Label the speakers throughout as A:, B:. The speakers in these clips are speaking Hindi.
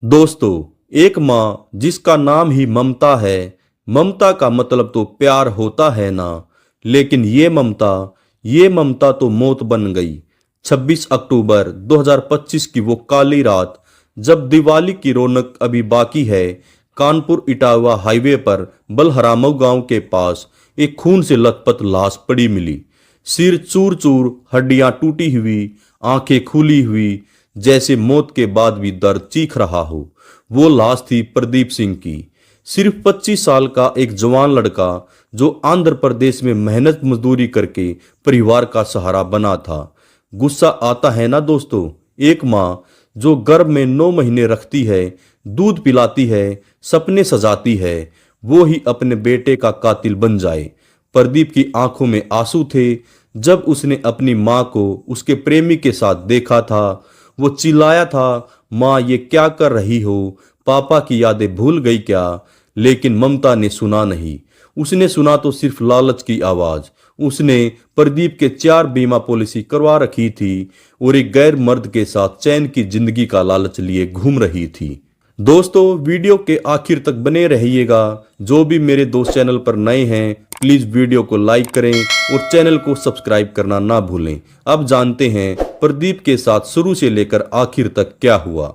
A: दोस्तों, एक माँ जिसका नाम ही ममता है। ममता का मतलब तो प्यार होता है ना। लेकिन ये ममता तो मौत बन गई। 26 अक्टूबर 2025 की वो काली रात, जब दिवाली की रौनक अभी बाकी है, कानपुर इटावा हाईवे पर बलहरामऊ गांव के पास एक खून से लथपथ लाश पड़ी मिली। सिर चूर चूर, हड्डियां टूटी हुई, आंखें खुली हुई, जैसे मौत के बाद भी दर्द चीख रहा हो। वो लाश थी प्रदीप सिंह की। सिर्फ 25 साल का एक जवान लड़का, जो आंध्र प्रदेश में मेहनत मजदूरी करके परिवार का सहारा बना था। गुस्सा आता है ना दोस्तों। एक माँ जो गर्भ में 9 महीने रखती है, दूध पिलाती है, सपने सजाती है, वो ही अपने बेटे का कातिल बन जाए। प्रदीप की आंखों में आंसू थे जब उसने अपनी माँ को उसके प्रेमी के साथ देखा था। वो चिल्लाया था, माँ ये क्या कर रही हो, पापा की यादें भूल गई क्या। लेकिन ममता ने सुना नहीं। उसने सुना तो सिर्फ लालच की आवाज। उसने प्रदीप के 4 बीमा पॉलिसी करवा रखी थी और एक गैर मर्द के साथ चैन की जिंदगी का लालच लिए घूम रही थी। दोस्तों, वीडियो के आखिर तक बने रहिएगा। जो भी मेरे दोस्त चैनल पर नए हैं, प्लीज वीडियो को लाइक करें और चैनल को सब्सक्राइब करना ना भूलें। अब जानते हैं प्रदीप के साथ शुरू से लेकर आखिर तक क्या हुआ।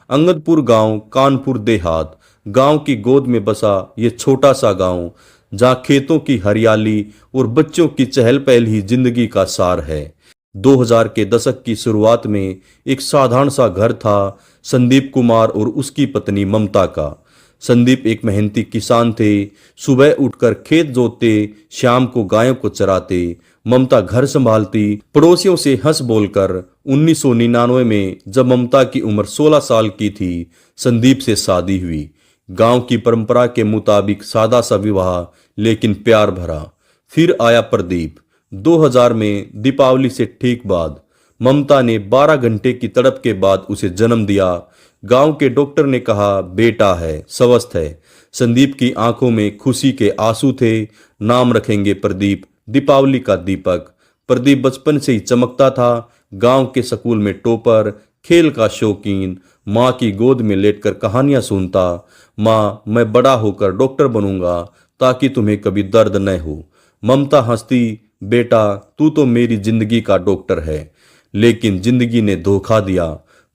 A: अंगदपुर गांव, कानपुर देहात। गांव की गोद में बसा ये छोटा सा गांव, जहां खेतों की हरियाली और बच्चों की चहल पहल ही जिंदगी का सार है। 2000 के दशक की शुरुआत में एक साधारण सा घर था, संदीप कुमार और उसकी पत्नी ममता का। संदीप एक मेहनती किसान थे। सुबह उठकर खेत जोतते, शाम को गायों को चराते। ममता घर संभालती, पड़ोसियों से हंस बोलकर। 1999 में जब ममता की उम्र 16 साल की थी, संदीप से शादी हुई। गांव की परंपरा के मुताबिक सादा सा विवाह, लेकिन प्यार भरा। फिर आया प्रदीप। 2000 में दीपावली से ठीक बाद ममता ने 12 घंटे की तड़प के बाद उसे जन्म दिया। गांव के डॉक्टर ने कहा, बेटा है, स्वस्थ है। संदीप की आंखों में खुशी के आंसू थे। नाम रखेंगे प्रदीप, दीपावली का दीपक। प्रदीप बचपन से ही चमकता था। गांव के स्कूल में टॉपर, खेल का शौकीन, माँ की गोद में लेटकर कहानियां सुनता। माँ, मैं बड़ा होकर डॉक्टर बनूंगा ताकि तुम्हें कभी दर्द न हो। ममता हंसती, बेटा तू तो मेरी जिंदगी का डॉक्टर है। लेकिन जिंदगी ने धोखा दिया।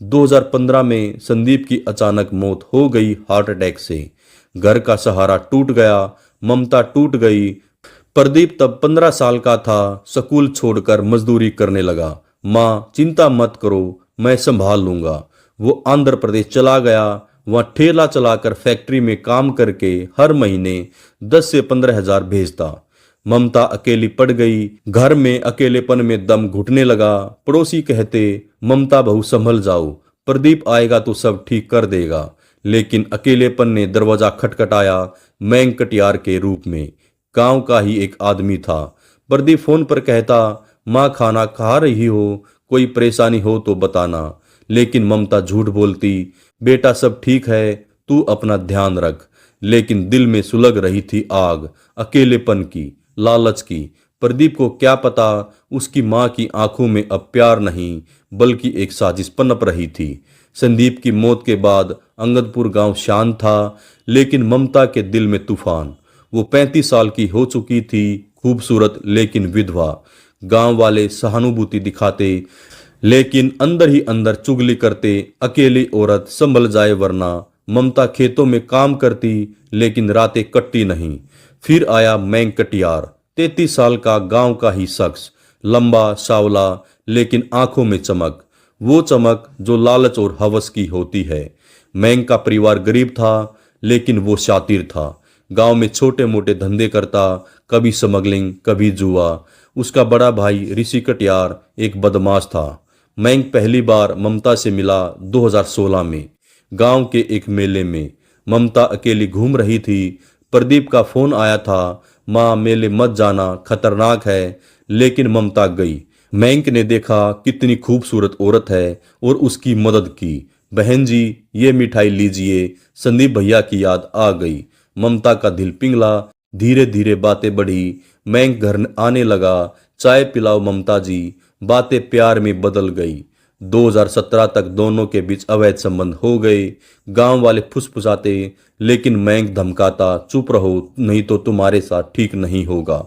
A: 2015 में संदीप की अचानक मौत हो गई, हार्ट अटैक से। घर का सहारा टूट गया, ममता टूट गई। प्रदीप तब 15 साल का था। स्कूल छोड़कर मजदूरी करने लगा। माँ चिंता मत करो, मैं संभाल लूंगा। वो आंध्र प्रदेश चला गया। वहां ठेला चलाकर फैक्ट्री में काम करके हर महीने 10 से 15 हजार भेजता। ममता अकेली पड़ गई। घर में अकेलेपन में दम घुटने लगा। पड़ोसी कहते, ममता बहू संभल जाओ, प्रदीप आएगा तो सब ठीक कर देगा। लेकिन अकेलेपन ने दरवाजा खटखटाया, मैंग कटियार के रूप में। गांव का ही एक आदमी था। प्रदीप फोन पर कहता, माँ खाना खा रही हो, कोई परेशानी हो तो बताना। लेकिन ममता झूठ बोलती, बेटा सब ठीक है, तू अपना ध्यान रख। लेकिन दिल में सुलग रही थी आग, अकेलेपन की, लालच की। प्रदीप को क्या पता, उसकी मां की आंखों में अब प्यार नहीं, बल्कि एक साजिश पनप रही थी। संदीप की मौत के बाद अंगदपुर गांव शांत था, लेकिन ममता के दिल में तूफान। वो 35 साल की हो चुकी थी, खूबसूरत लेकिन विधवा। गांव वाले सहानुभूति दिखाते, लेकिन अंदर ही अंदर चुगली करते, अकेली औरत संभल जाए वरना। ममता खेतों में काम करती, लेकिन रातें कटती नहीं। फिर आया मैंग कटियार, 33 साल का गांव का ही शख्स, लंबा सावला, लेकिन आंखों में चमक। वो चमक जो लालच और हवस की होती है। मैंग का परिवार गरीब था, लेकिन वो शातिर था। गांव में छोटे मोटे धंधे करता, कभी स्मगलिंग, कभी जुआ। उसका बड़ा भाई ऋषि कटियार एक बदमाश था। मैंग पहली बार ममता से मिला 2016 में, गांव के एक मेले में। ममता अकेली घूम रही थी। प्रदीप का फोन आया था, माँ मेले मत जाना, खतरनाक है। लेकिन ममता गई। मैंग ने देखा कितनी खूबसूरत औरत है और उसकी मदद की। बहन जी ये मिठाई लीजिए। संदीप भैया की याद आ गई। ममता का दिल पिघला। धीरे धीरे बातें बढ़ी। मैंग घर आने लगा, चाय पिलाओ ममता जी। बातें प्यार में बदल गई। 2017 तक दोनों के बीच अवैध संबंध हो गए। गांव वाले फुसफुसाते, लेकिन मयंक धमकाता, चुप रहो नहीं तो तुम्हारे साथ ठीक नहीं होगा।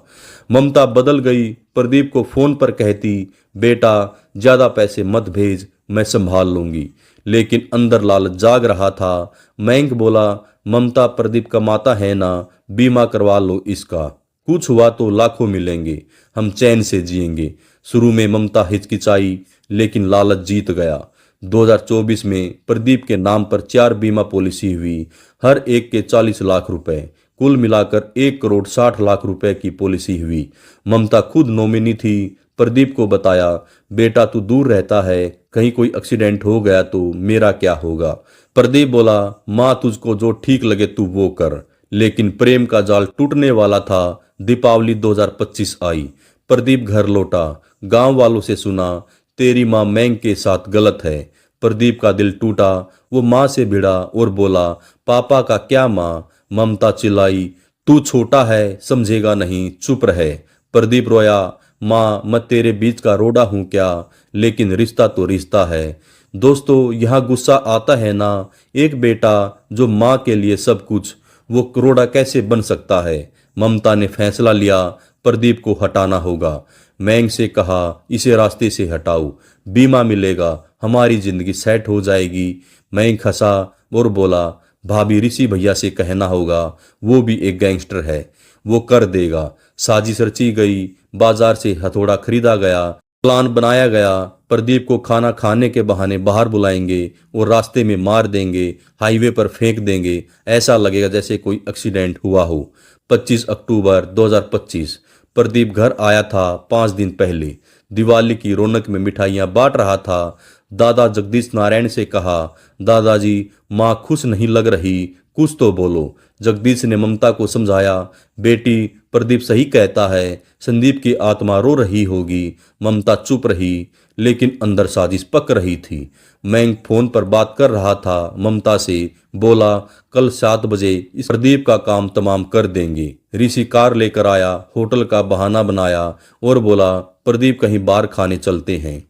A: ममता बदल गई। प्रदीप को फोन पर कहती, बेटा ज्यादा पैसे मत भेज, मैं संभाल लूंगी। लेकिन अंदर लालच जाग रहा था। मयंक बोला, ममता प्रदीप कमाता है ना, बीमा करवा लो इसका, कुछ हुआ तो लाखों मिलेंगे, हम चैन से जिएंगे। शुरू में ममता हिचकिचाई, लेकिन लालच जीत गया। 2024 में प्रदीप के नाम पर 4 बीमा पॉलिसी हुई, हर एक के 40 लाख रुपए, कुल मिलाकर 1 करोड़ 60 लाख रुपए की पॉलिसी हुई। ममता खुद नॉमिनी थी। प्रदीप को बताया, बेटा तू दूर रहता है, कहीं कोई एक्सीडेंट हो गया तो मेरा क्या होगा। प्रदीप बोला, माँ तुझको जो ठीक लगे तू वो कर। लेकिन प्रेम का जाल टूटने वाला था। दीपावली 2025 आई। प्रदीप घर लौटा। गांव वालों से सुना, तेरी माँ मयंक के साथ गलत है। प्रदीप का दिल टूटा। वो माँ से भिड़ा और बोला, पापा का क्या माँ। ममता चिल्लाई, तू छोटा है समझेगा नहीं, चुप रहे। प्रदीप रोया, माँ मैं तेरे बीच का रोड़ा हूं क्या, लेकिन रिश्ता तो रिश्ता है। दोस्तों यहाँ गुस्सा आता है ना, एक बेटा जो माँ के लिए सब कुछ, वो करोड़ा कैसे बन सकता है। ममता ने फैसला लिया, प्रदीप को हटाना होगा। मयंक से कहा, इसे रास्ते से हटाओ, बीमा मिलेगा, हमारी जिंदगी सेट हो जाएगी। मयंक हंसा और बोला, भाभी ऋषि भैया से कहना होगा, वो भी एक गैंगस्टर है, वो कर देगा। साजिश रची गई, बाजार से हथौड़ा खरीदा गया, प्लान बनाया गया। प्रदीप को खाना खाने के बहाने बाहर बुलाएंगे और रास्ते में मार देंगे, हाईवे पर फेंक देंगे, ऐसा लगेगा जैसे कोई एक्सीडेंट हुआ हो। 25 अक्टूबर 2025 प्रदीप घर आया था 5 दिन पहले। दिवाली की रौनक में मिठाइयाँ बांट रहा था। दादा जगदीश नारायण से कहा, दादाजी माँ खुश नहीं लग रही, कुछ तो बोलो। जगदीश ने ममता को समझाया, बेटी प्रदीप सही कहता है, संदीप की आत्मा रो रही होगी। ममता चुप रही, लेकिन अंदर साजिश पक रही थी। मैं फोन पर बात कर रहा था ममता से, बोला कल 7 बजे इस प्रदीप का काम तमाम कर देंगे। ऋषि कार लेकर आया, होटल का बहाना बनाया और बोला, प्रदीप कहीं बाहर खाने चलते हैं।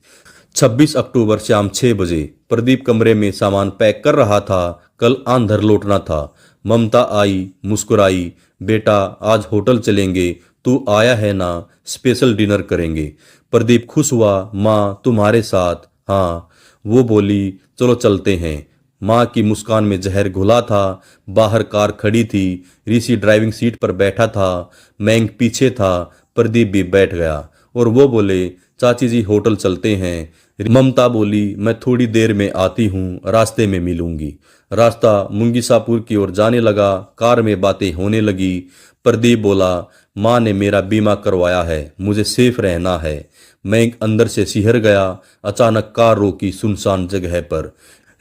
A: 26 अक्टूबर शाम 6 बजे प्रदीप कमरे में सामान पैक कर रहा था, कल आंधर लौटना था। ममता आई, मुस्कुराई, बेटा आज होटल चलेंगे, तू आया है ना, स्पेशल डिनर करेंगे। प्रदीप खुश हुआ, माँ तुम्हारे साथ। हाँ, वो बोली, चलो चलते हैं। माँ की मुस्कान में जहर घुला था। बाहर कार खड़ी थी, ऋषि ड्राइविंग सीट पर बैठा था, मयंक पीछे था। प्रदीप भी बैठ गया और वो बोले, चाची जी होटल चलते हैं। ममता बोली, मैं थोड़ी देर में आती हूँ, रास्ते में मिलूंगी। रास्ता मुंगीसापुर की ओर जाने लगा, कार में बातें होने लगी। प्रदीप बोला, माँ ने मेरा बीमा करवाया है, मुझे सेफ रहना है। मैं अंदर से सिहर गया। अचानक कार रोकी सुनसान जगह पर।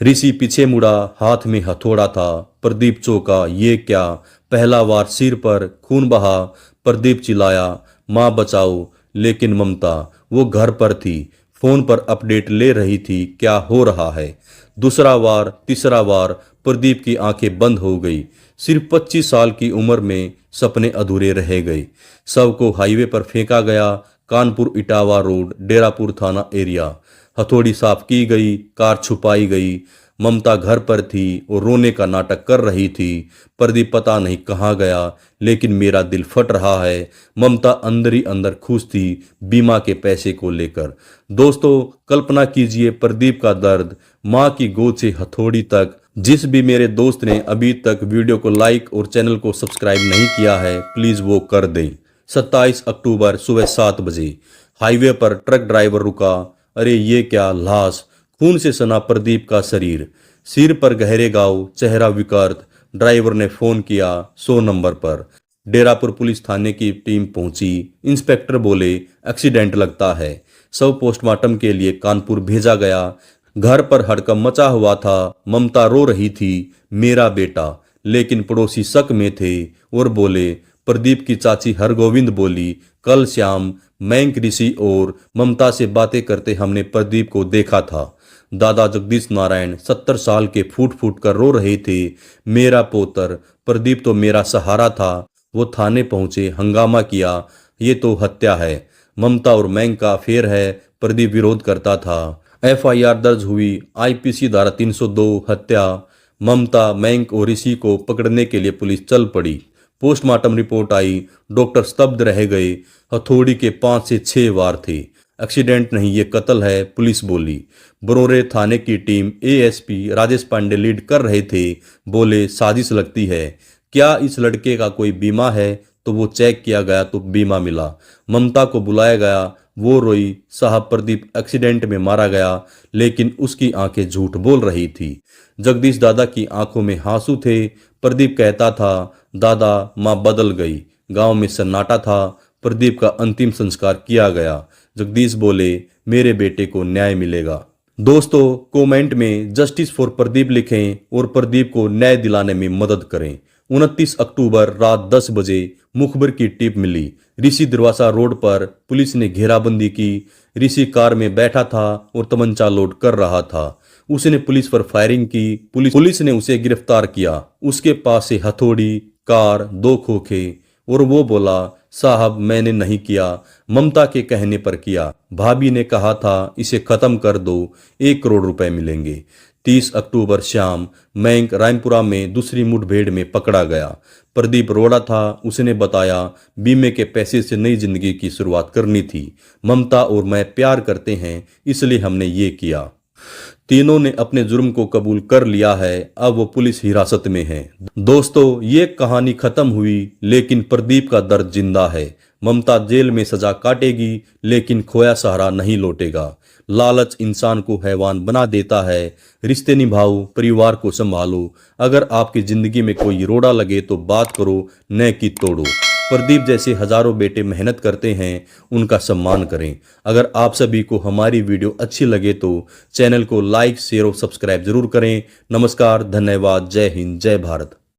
A: ऋषि पीछे मुड़ा, हाथ में हथौड़ा था। प्रदीप चौंका, ये क्या। पहला वार सिर पर, खून बहा। प्रदीप चिल्लाया, माँ बचाओ। लेकिन ममता वो घर पर थी, फोन पर अपडेट ले रही थी क्या हो रहा है। दूसरा वार, तीसरा वार, प्रदीप की आंखें बंद हो गई। सिर्फ 25 साल की उम्र में सपने अधूरे रह गए। शव को हाईवे पर फेंका गया, कानपुर इटावा रोड, डेरापुर थाना एरिया। हथौड़ी साफ की गई, कार छुपाई गई। ममता घर पर थी और रोने का नाटक कर रही थी। प्रदीप पता नहीं कहाँ गया, लेकिन मेरा दिल फट रहा है। ममता अंदर ही अंदर खुश थी बीमा के पैसे को लेकर। दोस्तों कल्पना कीजिए प्रदीप का दर्द, माँ की गोद से हथौड़ी तक। जिस भी मेरे दोस्त ने अभी तक वीडियो को लाइक और चैनल को सब्सक्राइब नहीं किया है, प्लीज वो कर दें। 27 अक्टूबर सुबह 7 बजे हाईवे पर ट्रक ड्राइवर रुका। अरे ये क्या, लाश, खून से सना प्रदीप का शरीर, सिर पर गहरे घाव, चेहरा विकृत। ड्राइवर ने फोन किया 100 नंबर पर। डेरापुर पुलिस थाने की टीम पहुंची। इंस्पेक्टर बोले, एक्सीडेंट लगता है। शव पोस्टमार्टम के लिए कानपुर भेजा गया। घर पर हड़कंप मचा हुआ था। ममता रो रही थी, मेरा बेटा। लेकिन पड़ोसी शक में थे और बोले, प्रदीप की चाची हरगोविंद बोली, कल शाम मयंक, ऋषि और ममता से बातें करते हमने प्रदीप को देखा था। दादा जगदीश नारायण 70 साल के फूट फूट कर रो रहे थे, मेरा पोतर प्रदीप तो मेरा सहारा था। वो थाने पहुंचे, हंगामा किया, ये तो हत्या है, ममता और मयंक का अफेयर है। प्रदीप विरोध करता था। एफआईआर दर्ज हुई। आईपीसी धारा 302 हत्या। ममता, मयंक और ऋषि को पकड़ने के लिए पुलिस चल पड़ी। पोस्टमार्टम रिपोर्ट आई। डॉक्टर स्तब्ध रह गए। हथौड़ी के 5 से 6 वार थे। एक्सीडेंट नहीं, ये कत्ल है, पुलिस बोली। बरोरे थाने की team ASP Rajesh Pandey lead कर रहे थे। बोले साजिश लगती है। क्या इस लड़के का कोई बीमा है? तो वो चेक किया गया तो बीमा मिला। ममता को बुलाया गया, वो रोई। साहब प्रदीप एक्सीडेंट में मारा गया, लेकिन उसकी आंखें झूठ बोल रही थी। जगदीश दादा की आंखों में आंसू थे। प्रदीप कहता था दादा माँ बदल गई। गांव में सन्नाटा था। प्रदीप का अंतिम संस्कार किया गया। जगदीश बोले मेरे बेटे को न्याय मिलेगा। दोस्तों कमेंट में जस्टिस फॉर प्रदीप लिखें और प्रदीप को न्याय दिलाने में मदद करें। 29 अक्टूबर रात 10 बजे मुखबिर की टिप मिली। ऋषि दरवासा रोड पर पुलिस ने घेराबंदी की। ऋषि कार में बैठा था और तमंचा लोड कर रहा था। उसने पुलिस पर फायरिंग की। पुलिस ने उसे गिरफ्तार किया। उसके पास से हथौड़ी, कार, 2 खोखे और वो बोला साहब मैंने नहीं किया, ममता के कहने पर किया। भाभी ने कहा था इसे खत्म कर दो, 1 करोड़ रुपए मिलेंगे। 30 अक्टूबर शाम मयंक रायपुरा में दूसरी मुठभेड़ में पकड़ा गया। प्रदीप रोड़ा था। उसने बताया बीमे के पैसे से नई जिंदगी की शुरुआत करनी थी। ममता और मैं प्यार करते हैं, इसलिए हमने ये किया। तीनों ने अपने जुर्म को कबूल कर लिया है। अब वो पुलिस हिरासत में है। दोस्तों ये कहानी खत्म हुई, लेकिन प्रदीप का दर्द जिंदा है। ममता जेल में सजा काटेगी, लेकिन खोया सहारा नहीं लौटेगा। लालच इंसान को हैवान बना देता है। रिश्ते निभाओ, परिवार को संभालो। अगर आपकी जिंदगी में कोई रोड़ा लगे तो बात करो, न कि तोड़ो। प्रदीप जैसे हजारों बेटे मेहनत करते हैं, उनका सम्मान करें। अगर आप सभी को हमारी वीडियो अच्छी लगे तो चैनल को लाइक, शेयर और सब्सक्राइब जरूर करें। नमस्कार, धन्यवाद, जय हिंद, जय भारत।